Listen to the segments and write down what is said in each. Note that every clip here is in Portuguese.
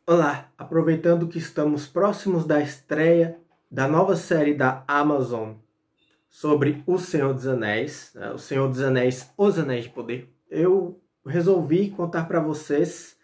Olá, aproveitando que estamos próximos da estreia da nova série da Amazon sobre O Senhor dos Anéis, O Senhor dos Anéis, Os Anéis de Poder, eu resolvi contar para vocês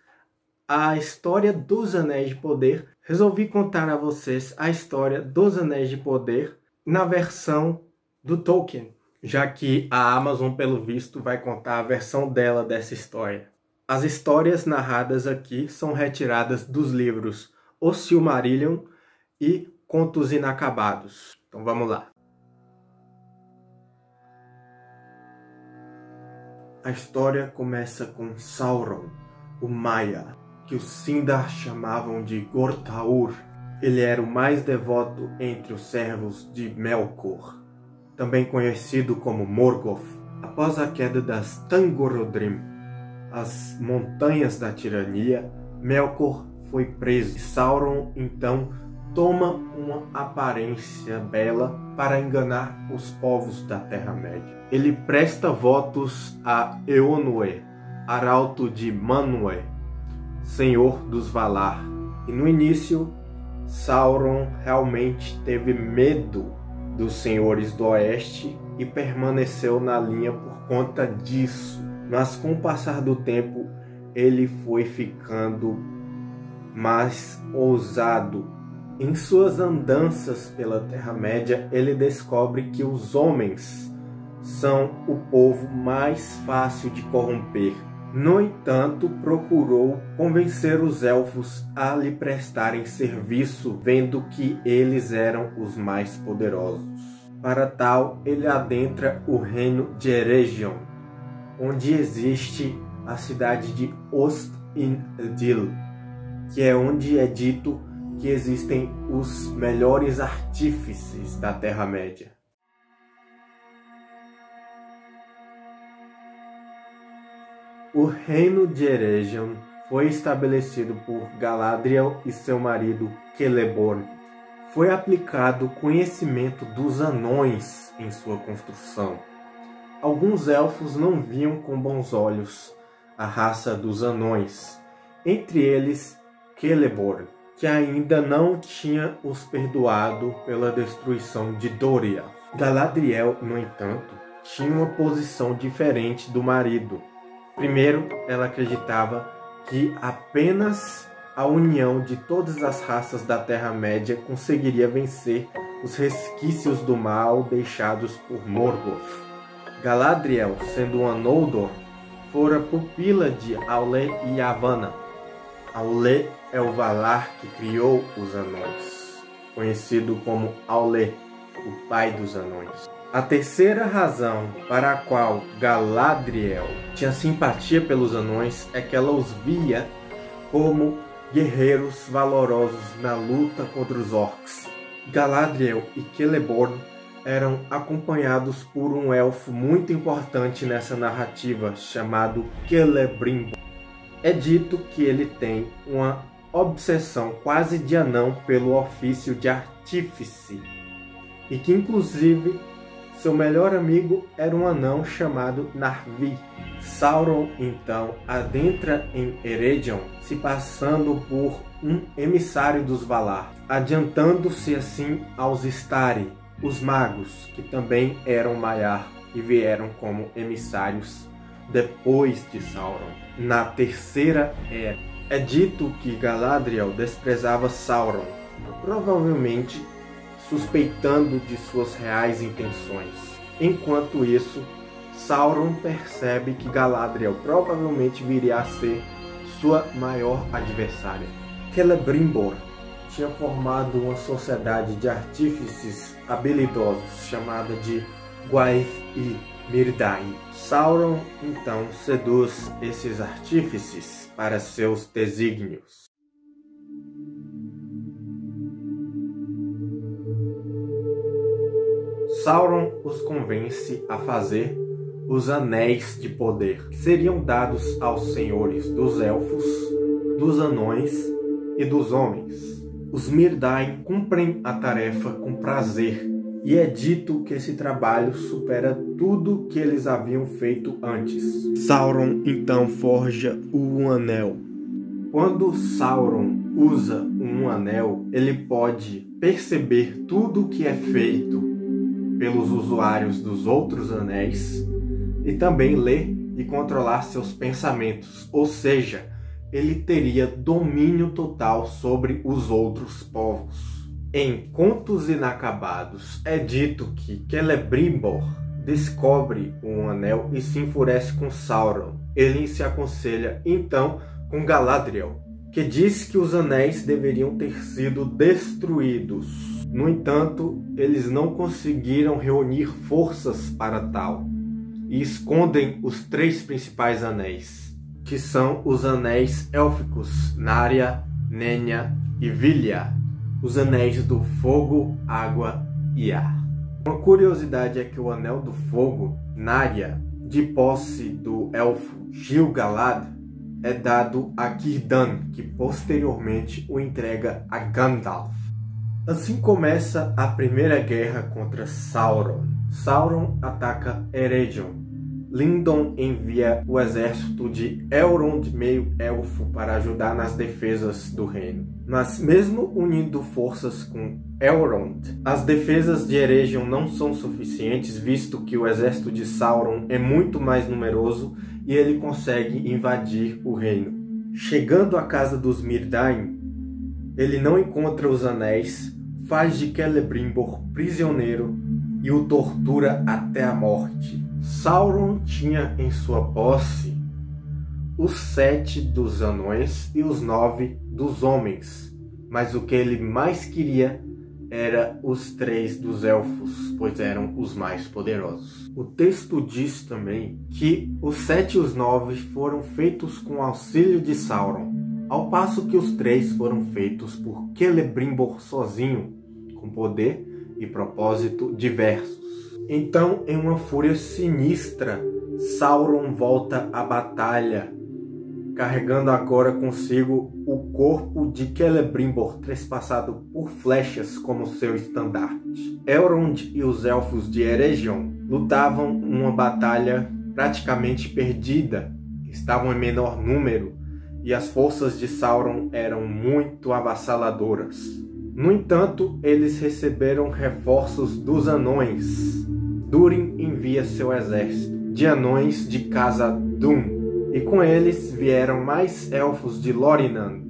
a história dos Anéis de Poder. Resolvi contar a vocês a história dos Anéis de Poder na versão do Tolkien, já que a Amazon, pelo visto, vai contar a versão dela dessa história. As histórias narradas aqui são retiradas dos livros O Silmarillion e Contos Inacabados. Então vamos lá. A história começa com Sauron, o Maia, que os Sindar chamavam de Gortaur. Ele era o mais devoto entre os servos de Melkor, também conhecido como Morgoth. Após a queda das Thangorodrim, as Montanhas da Tirania, Melkor foi preso. Sauron então toma uma aparência bela para enganar os povos da Terra-média. Ele presta votos a Eonwë, arauto de Manwë, senhor dos Valar. E no início, Sauron realmente teve medo dos senhores do Oeste e permaneceu na linha por conta disso. Mas com o passar do tempo, ele foi ficando mais ousado. Em suas andanças pela Terra-média, ele descobre que os homens são o povo mais fácil de corromper. No entanto, procurou convencer os elfos a lhe prestarem serviço, vendo que eles eram os mais poderosos. Para tal, ele adentra o reino de Eregion, onde existe a cidade de Osth-in-Edil, que é onde é dito que existem os melhores artífices da Terra-média. O reino de Eregion foi estabelecido por Galadriel e seu marido Celeborn. Foi aplicado o conhecimento dos anões em sua construção. Alguns elfos não viam com bons olhos a raça dos anões, entre eles Celeborn, que ainda não tinha os perdoado pela destruição de Doriath. Galadriel, no entanto, tinha uma posição diferente do marido. Primeiro, ela acreditava que apenas a união de todas as raças da Terra-média conseguiria vencer os resquícios do mal deixados por Morgoth. Galadriel, sendo uma Noldor, fora pupila de Aule e Yavanna. Aule é o Valar que criou os anões, conhecido como Aule, o pai dos anões. A terceira razão para a qual Galadriel tinha simpatia pelos anões é que ela os via como guerreiros valorosos na luta contra os orcs. Galadriel e Celeborn eram acompanhados por um elfo muito importante nessa narrativa, chamado Celebrimbor. É dito que ele tem uma obsessão quase de anão pelo ofício de artífice, e que inclusive seu melhor amigo era um anão chamado Narvi. Sauron então adentra em Eregion, se passando por um emissário dos Valar, adiantando-se assim aos Istari, os magos, que também eram Maiar e vieram como emissários depois de Sauron, na Terceira Era. É dito que Galadriel desprezava Sauron, provavelmente suspeitando de suas reais intenções. Enquanto isso, Sauron percebe que Galadriel provavelmente viria a ser sua maior adversária. Celebrimbor tinha formado uma sociedade de artífices habilidosos chamada de Gwaith e Mírdain. Sauron então seduz esses artífices para seus desígnios. Sauron os convence a fazer os Anéis de Poder, que seriam dados aos senhores dos elfos, dos anões e dos homens. Os Mírdain cumprem a tarefa com prazer, e é dito que esse trabalho supera tudo que eles haviam feito antes. Sauron então forja o Anel, Quando Sauron usa um anel, ele pode perceber tudo o que é feito pelos usuários dos outros anéis e também ler e controlar seus pensamentos, ou seja, ele teria domínio total sobre os outros povos. Em Contos Inacabados é dito que Celebrimbor descobre um anel e se enfurece com Sauron. Ele se aconselha então com Galadriel, que diz que os anéis deveriam ter sido destruídos. No entanto, eles não conseguiram reunir forças para tal e escondem os 3 principais anéis, que são os anéis élficos Narya, Nenya e Vilya, os anéis do fogo, água e ar. Uma curiosidade é que o Anel do Fogo, Narya, de posse do elfo Gil-galad, é dado a Círdan, que posteriormente o entrega a Gandalf. Assim começa a primeira guerra contra Sauron. Sauron ataca Eregion. Lindon envia o exército de Elrond, meio-elfo, para ajudar nas defesas do reino. Mas mesmo unindo forças com Elrond, as defesas de Eregion não são suficientes, visto que o exército de Sauron é muito mais numeroso e ele consegue invadir o reino. Chegando à casa dos Myrdain, ele não encontra os anéis, faz de Celebrimbor prisioneiro e o tortura até a morte. Sauron tinha em sua posse os 7 dos anões e os 9 dos homens, mas o que ele mais queria era os 3 dos elfos, pois eram os mais poderosos. O texto diz também que os 7 e os 9 foram feitos com auxílio de Sauron, ao passo que os 3 foram feitos por Celebrimbor sozinho, com poder e propósito diversos. Então, em uma fúria sinistra, Sauron volta à batalha, carregando agora consigo o corpo de Celebrimbor trespassado por flechas como seu estandarte. Elrond e os elfos de Eregion lutavam uma batalha praticamente perdida, estavam em menor número e as forças de Sauron eram muito avassaladoras. No entanto, eles receberam reforços dos anões. Durin envia seu exército de anões de Khazad-dûm, e com eles vieram mais elfos de Lorinand,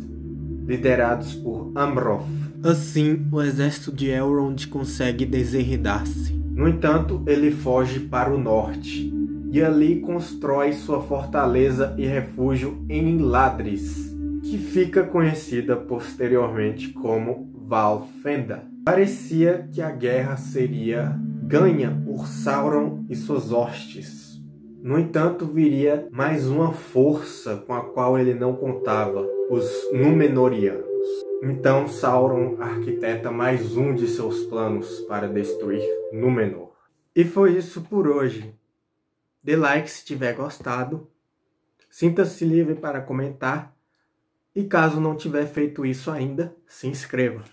liderados por Amroth. Assim, o exército de Elrond consegue desenredar-se. No entanto, ele foge para o norte, e ali constrói sua fortaleza e refúgio em Imladris, que fica conhecida posteriormente como Valfenda. Parecia que a guerra seria ganha por Sauron e suas hostes. No entanto, viria mais uma força com a qual ele não contava, os Númenóreanos. Então Sauron arquiteta mais um de seus planos para destruir Númenor. E foi isso por hoje. Dê like se tiver gostado. Sinta-se livre para comentar. E caso não tiver feito isso ainda, se inscreva.